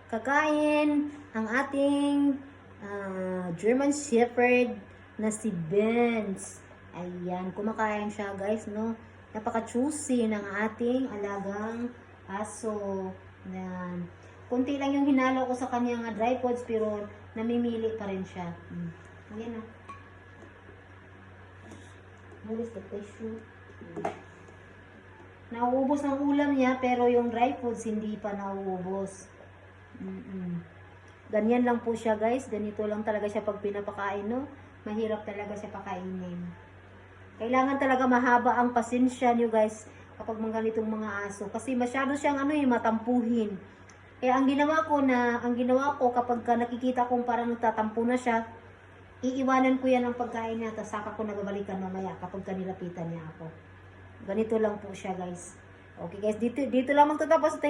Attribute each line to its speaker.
Speaker 1: kakain ang ating German Shepherd na si Benz. Ayan, kumakain siya guys, no? Napaka-juicy ng ating alagang aso. Ayan. Kunti lang yung hinalo ko sa kanyang dry foods, pero namimili pa rin siya. Ayan na. Where is the tissue? Nauubos ng ulam niya, pero yung dry foods hindi pa nauubos. Ganyan lang po siya guys. Ganito lang talaga siya pag pinapakain, no? Mahirap talaga siya pakainin. Kailangan talaga mahaba ang pasensya niyo guys kapag mga ganitong mga aso. Kasi masyado siyang matampuhin. Kaya ang ginawa ko kapag nakikita kong parang nagtatampo na siya, iiwanan ko yan ang pagkain niya, tapos saka ko nababalikan mamaya kapag kanilapitan niya ako. Ganito lang po siya guys. Okay guys, dito lang magtatapos.